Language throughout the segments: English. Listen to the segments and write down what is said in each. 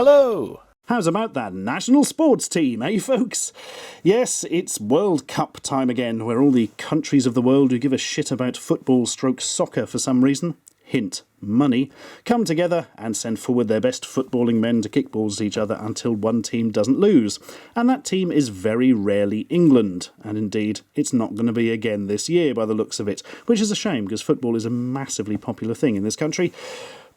Hello! How's about that national sports team, eh, folks? Yes, it's World Cup time again, where all the countries of the world who give a shit about football/soccer for some reason, hint, money, come together and send forward their best footballing men to kick balls at each other until one team doesn't lose. And that team is very rarely England. And indeed, it's not going to be again this year by the looks of it, which is a shame because football is a massively popular thing in this country.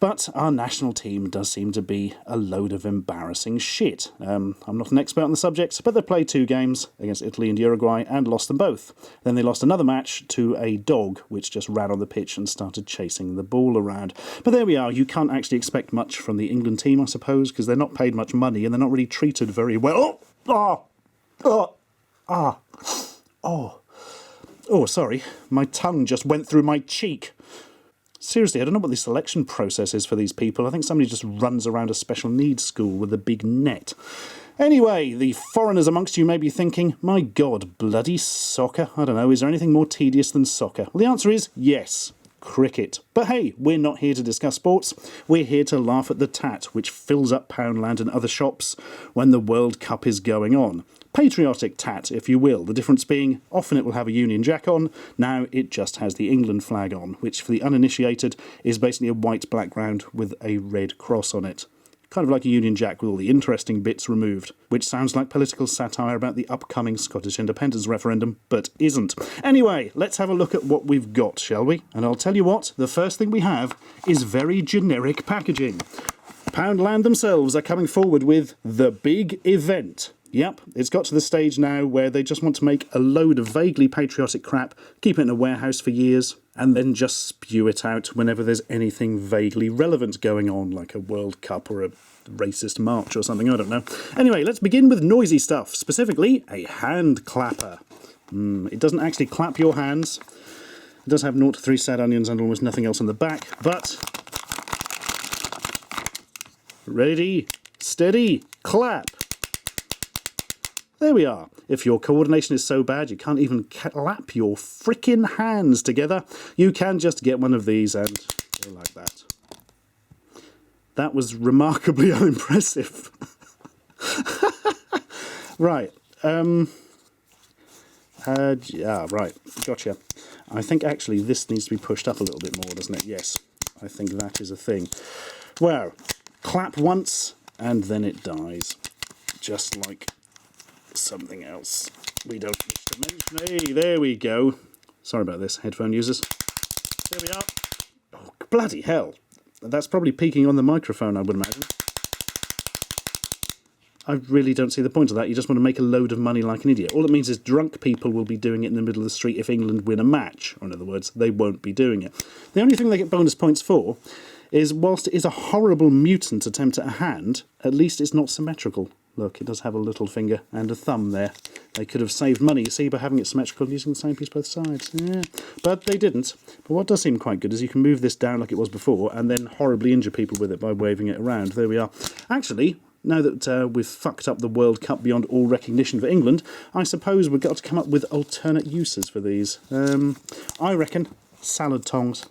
But our national team does seem to be a load of embarrassing shit. I'm not an expert on the subject, but they played 2 games against Italy and Uruguay and lost them both. Then they lost another match to a dog which just ran on the pitch and started chasing the ball around. But there we are. You can't actually expect much from the England team, I suppose, because they're not paid much money and they're not really treated very well. Oh, sorry. My tongue just went through my cheek. Seriously, I don't know what the selection process is for these people. I think somebody just runs around a special needs school with a big net. Anyway, the foreigners amongst you may be thinking, my God, bloody soccer? I don't know, is there anything more tedious than soccer? Well, the answer is yes. Cricket. But hey, we're not here to discuss sports. We're here to laugh at the tat, which fills up Poundland and other shops when the World Cup is going on. Patriotic tat, if you will, the difference being often it will have a Union Jack on, now it just has the England flag on, which for the uninitiated is basically a white background with a red cross on it. Kind of like a Union Jack with all the interesting bits removed, which sounds like political satire about the upcoming Scottish independence referendum, but isn't. Anyway, let's have a look at what we've got, shall we? And I'll tell you what, the first thing we have is very generic packaging. Poundland themselves are coming forward with the big event. Yep, it's got to the stage now where they just want to make a load of vaguely patriotic crap, keep it in a warehouse for years, and then just spew it out whenever there's anything vaguely relevant going on, like a World Cup or a racist march or something, I don't know. Anyway, let's begin with noisy stuff, specifically a hand clapper. It doesn't actually clap your hands. It does have 0 to 3 sad onions and almost nothing else on the back, but... Ready, steady, clap! There we are. If your coordination is so bad you can't even clap your frickin' hands together, you can just get one of these and go like that. That was remarkably unimpressive. Right. Right. Gotcha. I think actually this needs to be pushed up a little bit more, doesn't it? Yes. I think that is a thing. Well, clap once and then it dies. Just like... something else we don't wish to mention. Hey, there we go. Sorry about this, headphone users. There we are. Oh, bloody hell. That's probably peaking on the microphone, I would imagine. I really don't see the point of that. You just want to make a load of money like an idiot. All it means is drunk people will be doing it in the middle of the street if England win a match. Or in other words, they won't be doing it. The only thing they get bonus points for is, whilst it is a horrible mutant attempt at a hand, at least it's not symmetrical. Look, it does have a little finger and a thumb there. They could have saved money, you see, by having it symmetrical and using the same piece both sides. Yeah. But they didn't. But what does seem quite good is you can move this down like it was before and then horribly injure people with it by waving it around. There we are. Actually, now that we've fucked up the World Cup beyond all recognition for England, I suppose we've got to come up with alternate uses for these. I reckon salad tongs.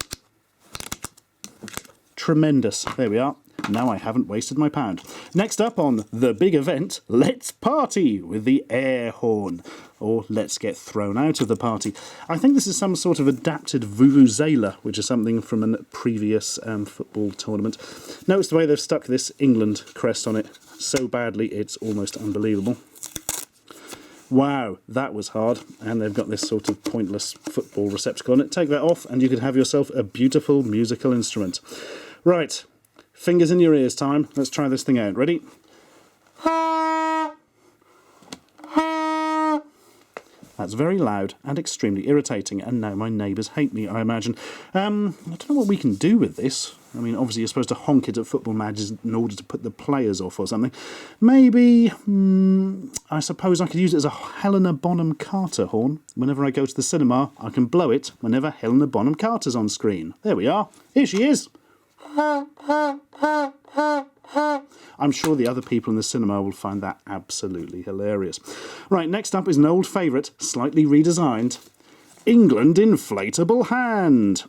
Tremendous. There we are. Now I haven't wasted my pound. Next up on the big event, let's party with the air horn. Or let's get thrown out of the party. I think this is some sort of adapted vuvuzela, which is something from a previous football tournament. Notice the way they've stuck this England crest on it so badly it's almost unbelievable. Wow, that was hard. And they've got this sort of pointless football receptacle on it. Take that off and you could have yourself a beautiful musical instrument. Right. Fingers in your ears time. Let's try this thing out. Ready? That's very loud and extremely irritating, and now my neighbours hate me, I imagine. I don't know what we can do with this. I mean, obviously you're supposed to honk it at football matches in order to put the players off or something. Maybe, I suppose I could use it as a Helena Bonham Carter horn. Whenever I go to the cinema, I can blow it whenever Helena Bonham Carter's on screen. There we are. Here she is. I'm sure the other people in the cinema will find that absolutely hilarious. Right, next up is an old favourite, slightly redesigned, England Inflatable Hand.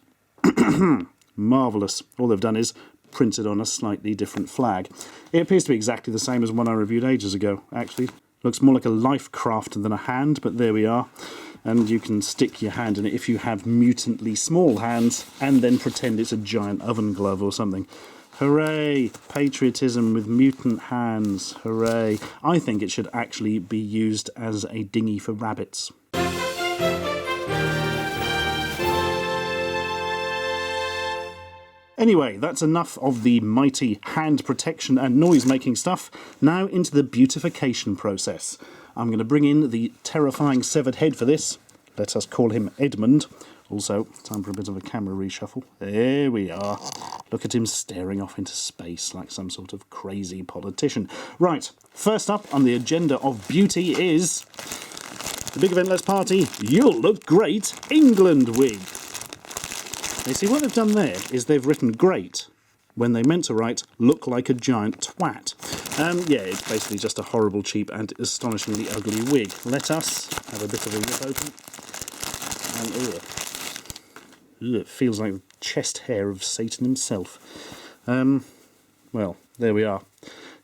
Marvellous. All they've done is printed on a slightly different flag. It appears to be exactly the same as one I reviewed ages ago, actually. Looks more like a life craft than a hand, but there we are. And you can stick your hand in it if you have mutantly small hands, and then pretend it's a giant oven glove or something. Hooray! Patriotism with mutant hands. Hooray! I think it should actually be used as a dinghy for rabbits. Anyway, that's enough of the mighty hand protection and noise-making stuff. Now into the beautification process. I'm going to bring in the terrifying severed head for this. Let us call him Edmund. Also, time for a bit of a camera reshuffle. There we are. Look at him staring off into space like some sort of crazy politician. Right, first up on the agenda of beauty is the Big Event Let's Party You'll Look Great England wig. You see, what they've done there is they've written great when they meant to write look like a giant twat. Yeah, it's basically just a horrible, cheap and astonishingly ugly wig. Let us have a bit of a rip open. And it feels like the chest hair of Satan himself. Well, there we are.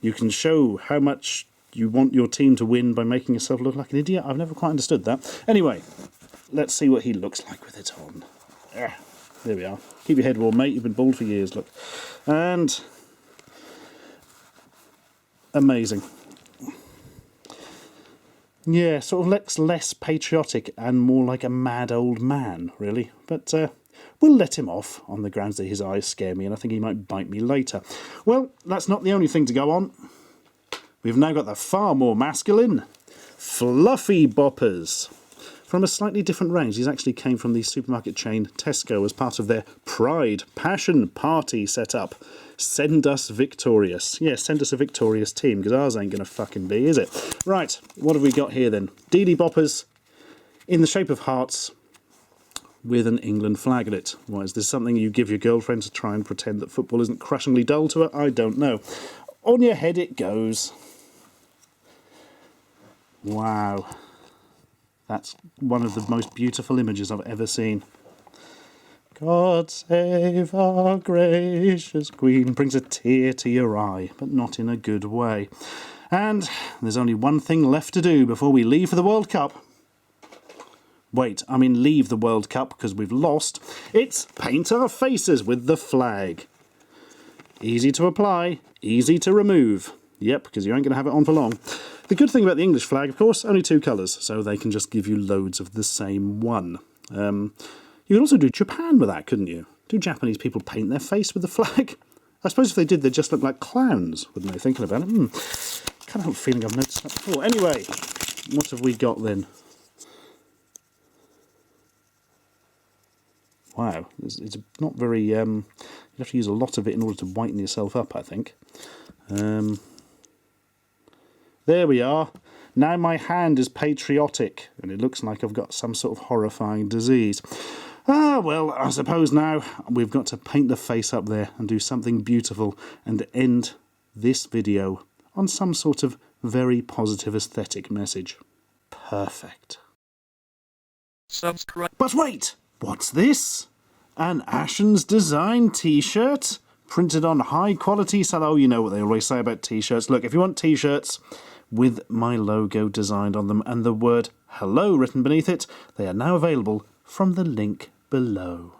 You can show how much you want your team to win by making yourself look like an idiot. I've never quite understood that. Anyway, let's see what he looks like with it on. There we are. Keep your head warm, mate. You've been bald for years, look. And amazing. Yeah, sort of looks less patriotic and more like a mad old man, really. But we'll let him off on the grounds that his eyes scare me and I think he might bite me later. Well, that's not the only thing to go on. We've now got the far more masculine Fluffy Boppers. From a slightly different range. These actually came from the supermarket chain Tesco as part of their Pride Passion Party setup. Send us victorious. Yeah, send us a victorious team, because ours ain't going to fucking be, is it? Right, what have we got here then? Dee Boppers in the shape of hearts with an England flag in it. Why, is this something you give your girlfriend to try and pretend that football isn't crushingly dull to her? I don't know. On your head it goes. Wow. That's one of the most beautiful images I've ever seen. God save our gracious Queen. Brings a tear to your eye, but not in a good way. And there's only one thing left to do before we leave for the World Cup. Wait, I mean leave the World Cup because we've lost. It's paint our faces with the flag. Easy to apply, easy to remove. Yep, because you ain't going to have it on for long. The good thing about the English flag, of course, only 2 colours, so they can just give you loads of the same one. You could also do Japan with that, couldn't you? Do Japanese people paint their face with the flag? I suppose if they did, they'd just look like clowns, wouldn't they, thinking about it? Kind of have a feeling I've noticed that before. Anyway, what have we got then? Wow, it's not very... you have to use a lot of it in order to whiten yourself up, I think. There we are. Now my hand is patriotic, and it looks like I've got some sort of horrifying disease. Well, I suppose now we've got to paint the face up there and do something beautiful and end this video on some sort of very positive aesthetic message. Perfect. Subscribe. But wait! What's this? An Ashens design t-shirt? Printed on high quality Oh, you know what they always say about t-shirts. Look, if you want t-shirts with my logo designed on them and the word hello written beneath it, they are now available from the link below.